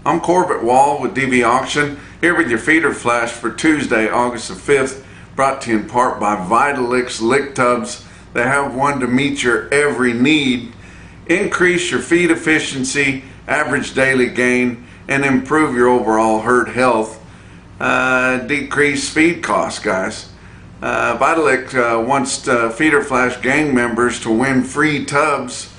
I'm Corbitt with DVAuction, here with your feeder flash for Tuesday, August the 5th, brought to you in part by VITALIX lick tubs. They have one to meet your every need, increase your feed efficiency, average daily gain, and improve your overall herd health, decrease feed costs, guys. VITALIX wants feeder flash gang members to win free tubs.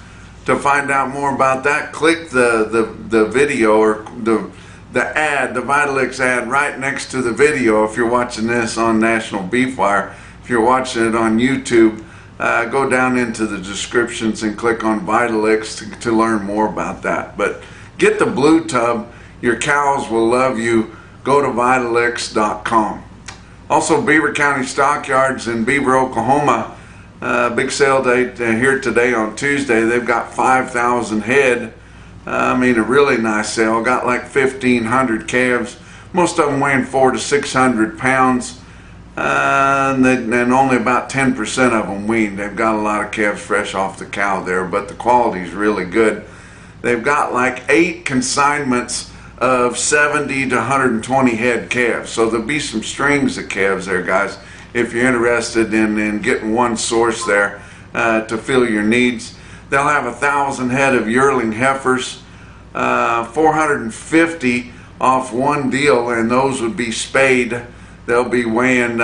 To find out more about that, click the video or the ad, the VITALIX ad right next to the video. If you're watching this on NationalBeefWire, if you're watching it on YouTube, go down into the descriptions and click on VITALIX to learn more about that. But get the blue tub. Your cows will love you. Go to vitalix.com. Also, Beaver County Stockyards in Beaver, Oklahoma. Big sale day here today on Tuesday. They've got 5,000 head. I mean, a really nice sale. Got like 1,500 calves. Most of them weighing 400 to 600 pounds. And only about 10% of them weaned. They've got a lot of calves fresh off the cow there, but the quality is really good. They've got like 8 consignments of 70 to 120 head calves. So there'll be some strings of calves there, guys, if you're interested in getting one source there to fill your needs. They'll have 1,000 head of yearling heifers, 450 off one deal, and those would be spayed. They'll be weighing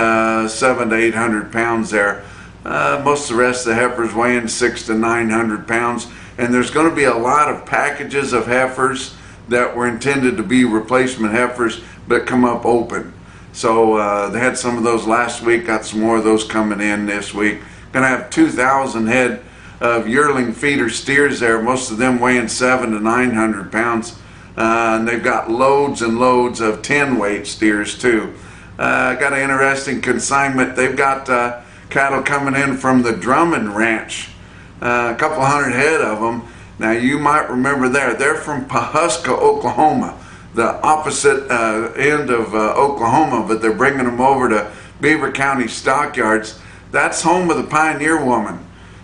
700 to 800 pounds there. Most of the rest of the heifers weighing 600 to 900 pounds. And there's going to be a lot of packages of heifers that were intended to be replacement heifers but come up open. So they had some of those last week, got some more of those coming in this week. Gonna have 2,000 head of yearling feeder steers there, most of them weighing 700 to 900 pounds. And they've got loads and loads of 10 weight steers too. Got an interesting consignment. They've got cattle coming in from the Drummond Ranch, a couple hundred head of them. Now you might remember they're from Pawhuska, Oklahoma, the opposite end of Oklahoma, but they're bringing them over to Beaver County Stockyards. That's home of the Pioneer Woman.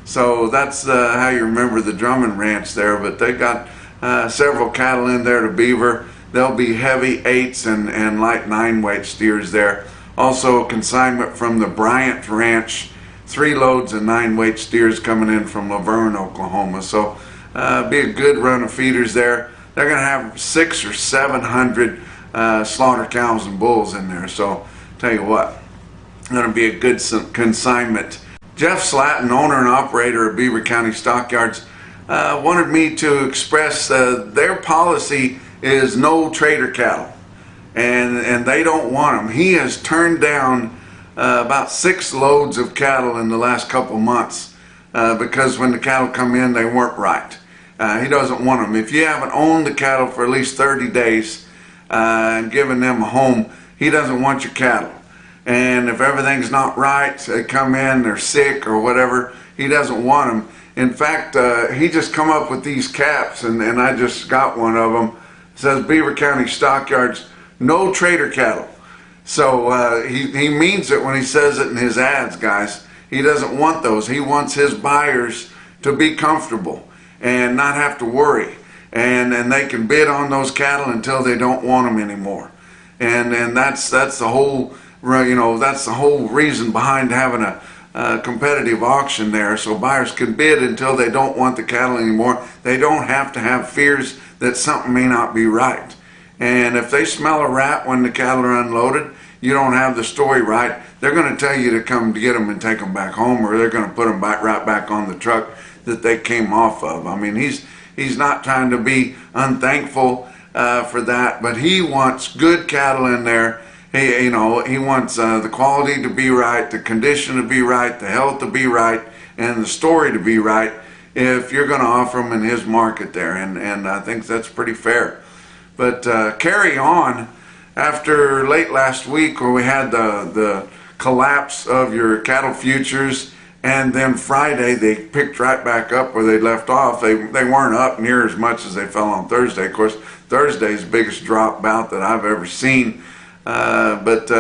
So that's how you remember the Drummond Ranch there, but they got several cattle in there to Beaver. There'll be heavy 8s and light 9 weight steers there. Also a consignment from the Bryant Ranch, 3 loads of 9 weight steers coming in from Laverne, Oklahoma. So be a good run of feeders there. They're going to have 600 or 700 slaughter cows and bulls in there. So tell you what, going to be a good consignment. Jeff Slatton, owner and operator of Beaver County Stockyards, wanted me to express their policy is no trader cattle, and they don't want them. He has turned down about 6 loads of cattle in the last couple months because when the cattle come in, they weren't right. He doesn't want them. If you haven't owned the cattle for at least 30 days and given them a home, he doesn't want your cattle. And if everything's not right, they come in, they're sick or whatever, he doesn't want them. In fact, he just come up with these caps, and I just got one of them. It says Beaver County Stockyards, no trader cattle. So he means it when he says it in his ads, guys. He doesn't want those. He wants his buyers to be comfortable and not have to worry, and they can bid on those cattle until they don't want them anymore. And that's the whole, you know, that's the whole reason behind having a competitive auction there, so buyers can bid until they don't want the cattle anymore. They don't have to have fears that something may not be right. And if they smell a rat when the cattle are unloaded, you don't have the story right, they're going to tell you to come to get them and take them back home, or they're going to put them right back on the truck that they came off of. I mean, he's not trying to be unthankful for that, but he wants good cattle in there. He wants the quality to be right, the condition to be right, the health to be right, and the story to be right if you're going to offer them in his market there, and I think that's pretty fair. But carry on after late last week where we had the collapse of your cattle futures, and then Friday they picked right back up where they left off. They weren't up near as much as they fell on Thursday. Of course, Thursday's biggest drop bout that I've ever seen. But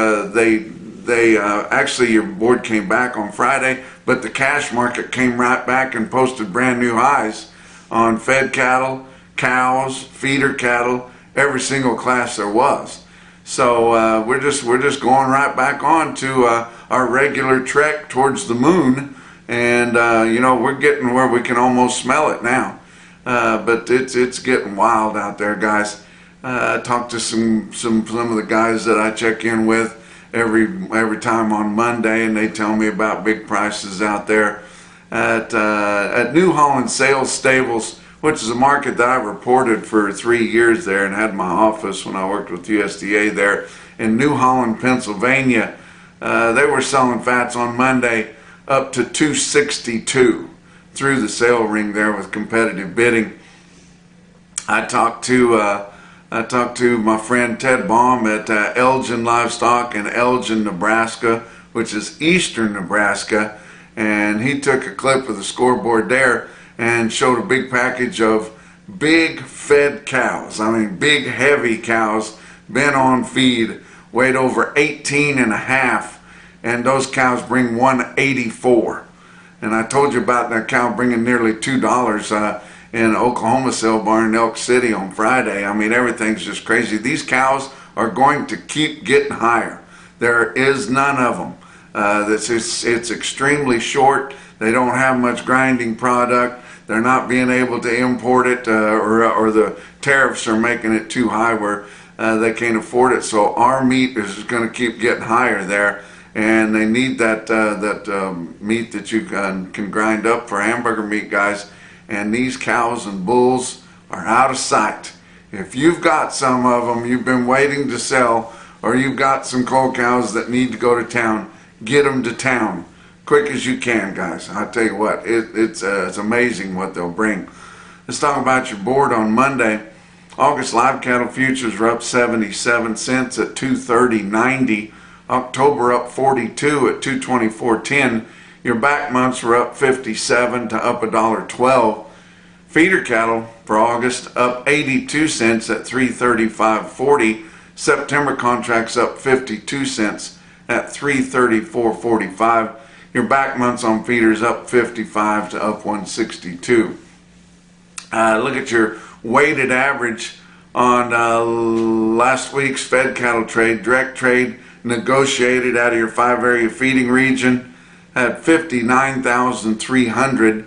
actually your board came back on Friday, but the cash market came right back and posted brand new highs on fed cattle, cows, feeder cattle, every single class there was. So we're just going right back on to our regular trek towards the moon, and you know, we're getting where we can almost smell it now. But it's getting wild out there, guys. I talked to some of the guys that I check in with every time on Monday, and they tell me about big prices out there at New Holland Sales Stables, which is a market that I reported for 3 years there and had my office when I worked with USDA there in New Holland, Pennsylvania. They were selling fats on Monday up to $262 through the sale ring there with competitive bidding. I talked to my friend Ted Baum at Elgin Livestock in Elgin, Nebraska, which is eastern Nebraska, and he took a clip of the scoreboard there and showed a big package of big fed cows. I mean, big heavy cows, been on feed, weighed over 18 and a half, and those cows bring $184. And I told you about that cow bringing nearly $2 in Oklahoma sale barn in Elk City on Friday. I mean, everything's just crazy. These cows are going to keep getting higher. There is none of them. It's extremely short. They don't have much grinding product. They're not being able to import it, or the tariffs are making it too high where they can't afford it. So our meat is going to keep getting higher there, and they need that meat that you can grind up for hamburger meat, guys. And these cows and bulls are out of sight. If you've got some of them you've been waiting to sell, or you've got some cold cows that need to go to town, get them to town quick as you can, guys. I'll tell you what, it's amazing what they'll bring. Let's talk about your board on Monday. August live cattle futures were up 77 cents at 230.90. October up 42 at 224.10. Your back months were up 57 to up $1.12. Feeder cattle for August up 82 cents at 335.40. September contracts up 52 cents at 334.45. Your back months on feeders up 55 to up 162. Look at your weighted average on last week's fed cattle trade, direct trade negotiated out of your 5-area feeding region. Had 59,300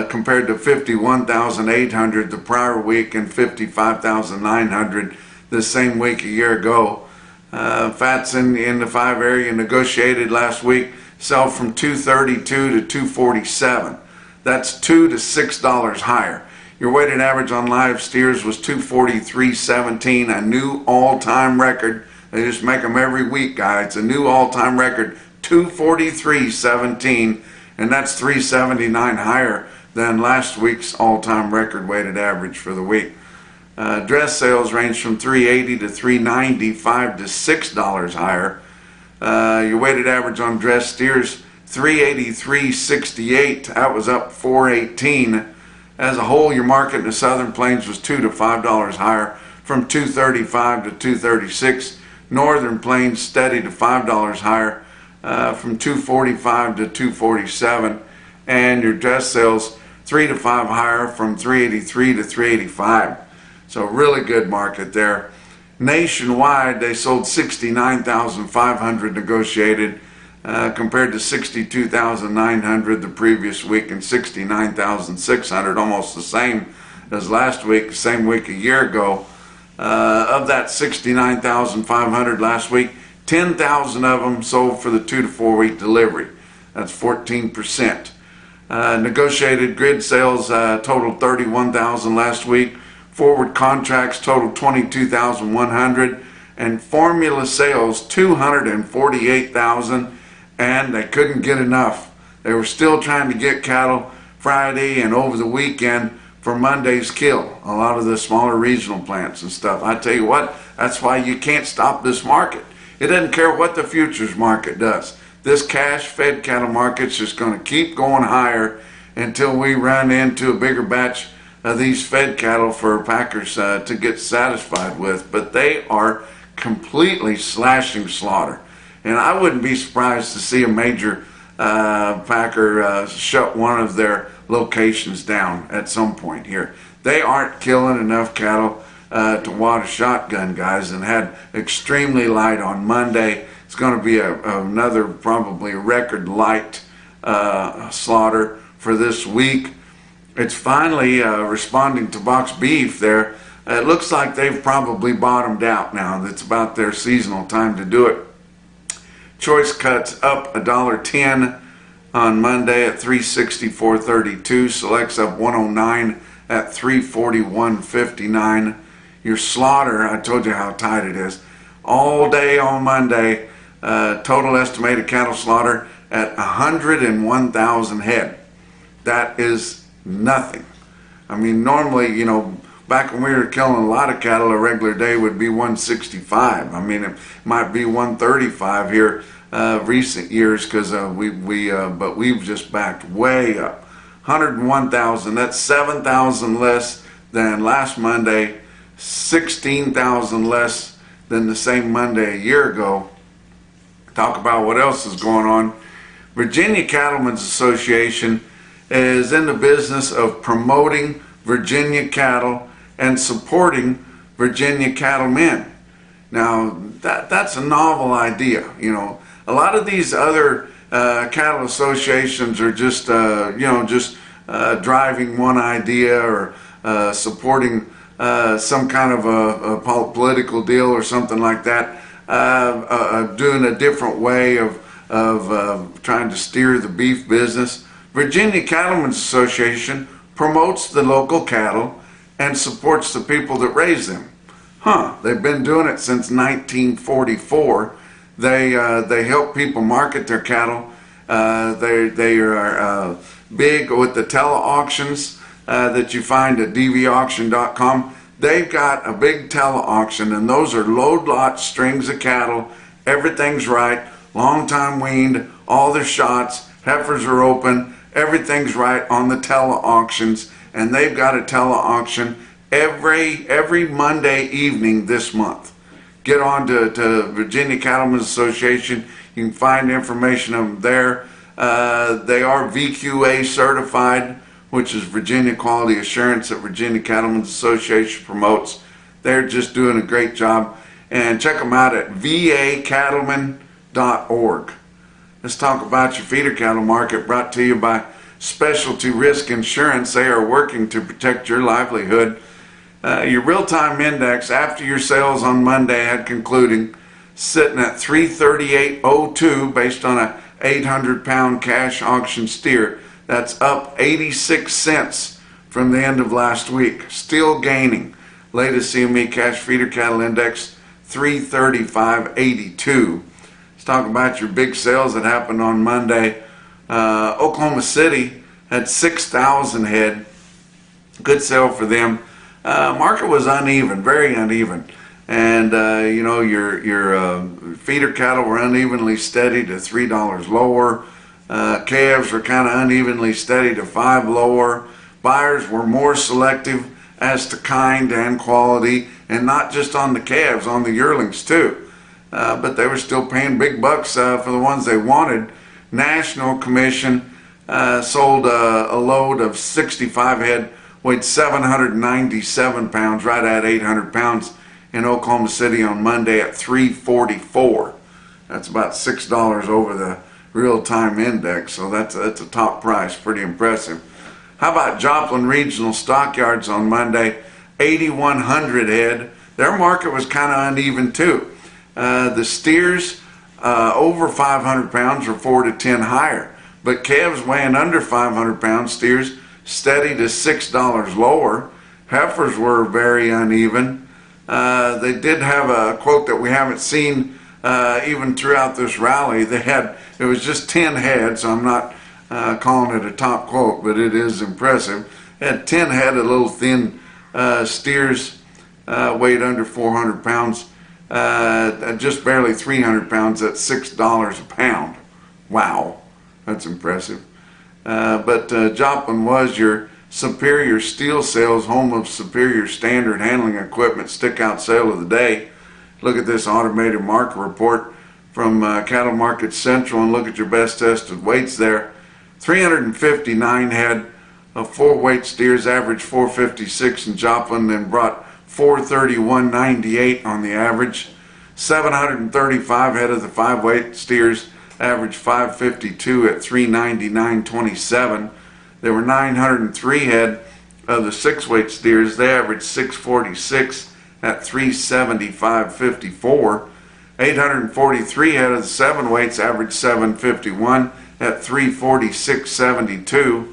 compared to 51,800 the prior week and 55,900 the same week a year ago. Fats in the 5-area negotiated last week sell from $232 to $247. That's $2 to $6 higher. Your weighted average on live steers was $243.17, a new all-time record. They just make them every week, guys. It's a new all-time record. $243.17, and that's $379 higher than last week's all-time record weighted average for the week. Dress sales range from $380 to $390, $5 to $6 higher. Your weighted average on dress steers $383.68. That was up $418. As a whole, your market in the Southern Plains was $2 to $5 higher, from $235 to $236. Northern Plains steady to $5 higher, from $245 to $247, and your dress sales $3 to $5 higher, from $383 to $385. So really good market there. Nationwide, they sold 69,500 negotiated, compared to 62,900 the previous week and 69,600, almost the same as last week, the same week a year ago. Of that 69,500 last week, 10,000 of them sold for the 2 to 4 week delivery. That's 14%. Negotiated grid sales totaled 31,000 last week. Forward contracts totaled 22,100, and formula sales 248,000, and they couldn't get enough. They were still trying to get cattle Friday and over the weekend for Monday's kill. A lot of the smaller regional plants and stuff. I tell you what, that's why you can't stop this market. It doesn't care what the futures market does. This cash fed cattle market's just going to keep going higher until we run into a bigger batch of these fed cattle for packers to get satisfied with. But they are completely slashing slaughter. And I wouldn't be surprised to see a major packer shut one of their locations down at some point here. They aren't killing enough cattle to wad a shotgun, guys, and had extremely light on Monday. It's going to be another probably record light slaughter for this week. It's finally responding to box beef there. It looks like they've probably bottomed out now. It's about their seasonal time to do it. Choice cuts up $1.10 on Monday at $364.32. Selects up $1.09 at $341.59. Your slaughter, I told you how tight it is. All day on Monday, total estimated cattle slaughter at 101,000 head. That is nothing. I mean, normally, you know, back when we were killing a lot of cattle, a regular day would be 165. I mean, it might be 135 here recent years, because but we've just backed way up. 101,000. That's 7,000 less than last Monday. 16,000 less than the same Monday a year ago. Talk about what else is going on. Virginia Cattlemen's Association is in the business of promoting Virginia cattle and supporting Virginia cattlemen. Now that's a novel idea. You know, a lot of these other cattle associations are just driving one idea, or supporting some kind of a political deal or something like that, doing a different way of trying to steer the beef business. Virginia Cattlemen's Association promotes the local cattle and supports the people that raise them. They've been doing it since 1944. They help people market their cattle. They are big with the tele-auctions that you find at DVAuction.com. They've got a big tele-auction, and those are load lot strings of cattle. Everything's right, long time weaned, all their shots, heifers are open, everything's right on the tele-auctions, and they've got a tele-auction every Monday evening this month. Get on to Virginia Cattlemen's Association. You can find information of them there. They are VQA certified, which is Virginia Quality Assurance that Virginia Cattlemen's Association promotes. They're just doing a great job. And check them out at vacattlemen.org. Let's talk about your feeder cattle market, brought to you by Specialty Risk Insurance. They are working to protect your livelihood. Your real-time index after your sales on Monday had concluding, sitting at 338.02 based on a 800-pound cash auction steer. That's up 86 cents from the end of last week. Still gaining. Latest CME cash feeder cattle index 335.82. Let's talk about your big sales that happened on Monday. Oklahoma City had 6,000 head. Good sale for them. Market was uneven, very uneven, and you know, your feeder cattle were unevenly steady to $3 lower. Calves were kind of unevenly steady to $5 lower. Buyers were more selective as to kind and quality, and not just on the calves, on the yearlings too. But they were still paying big bucks for the ones they wanted. National Commission sold a load of 65 head, weighed 797 pounds, right at 800 pounds in Oklahoma City on Monday at 344. That's about $6 over the real-time index, so that's a top price, pretty impressive. How about Joplin Regional Stockyards on Monday? 8,100 head. Their market was kind of uneven too. The steers over 500 pounds were 4 to 10 higher, but calves weighing under 500 pounds, steers steady to $6 lower. Heifers were very uneven. They did have a quote that we haven't seen even throughout this rally. It was just 10 head, so I'm not calling it a top quote, but it is impressive. They had 10 head of little thin steers, weighed under 400 pounds, just barely 300 pounds at $6 a pound. Wow, that's impressive. But Joplin was your Superior Steel Sales, home of Superior Standard Handling Equipment stick-out sale of the day. Look at this automated market report from Cattle Market Central and look at your best tested weights there. 359 head of 4-weight steers, average 456 in Joplin, and brought 431.98 on the average. 735 head of the 5-weight steers averaged 552 at 399.27. There were 903 head of the 6-weight steers. They averaged 646 at 375.54. 843 head of the 7 weights averaged 751 at 346.72.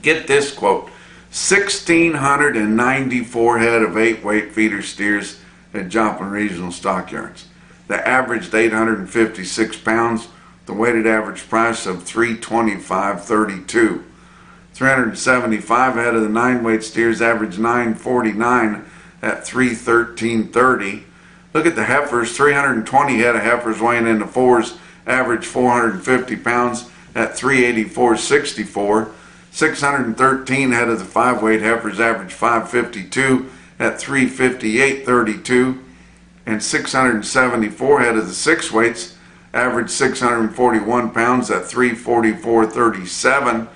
Get this quote: 1,694 head of 8-weight feeder steers at Joplin Regional Stockyards. They averaged 856 pounds, the weighted average price of $325.32. 375 head of the 9-weight steers averaged 949 at $313.30. Look at the heifers. 320 head of heifers weighing in the 4s averaged 450 pounds at $384.64. 613 head of the 5-weight heifers averaged 552 at $358.32. And 674 head of the 6 weights averaged 641 pounds at $344.37.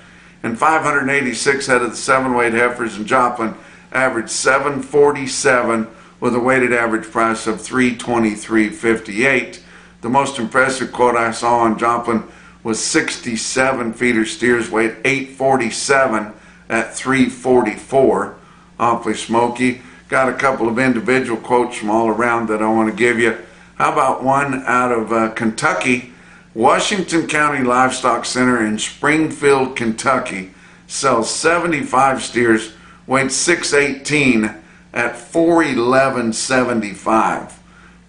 And 586 head of the 7-weight heifers in Joplin averaged 747 with a weighted average price of $323.58. The most impressive quote I saw on Joplin was 67 feeder steers weighed 847 at $344. Awfully smoky. Got a couple of individual quotes from all around that I want to give you. How about one out of Kentucky? Washington County Livestock Center in Springfield, Kentucky sells 75 steers weighed 618 at $411.75.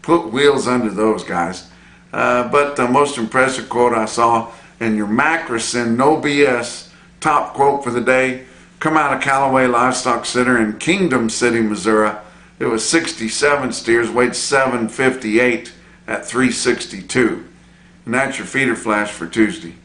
Put wheels under those guys. But the most impressive quote I saw in your Macrocin No BS top quote for the day come out of Callaway Livestock Center in Kingdom City, Missouri. It was 67 steers weighed 758 at $362. And that's your feeder flash for Tuesday.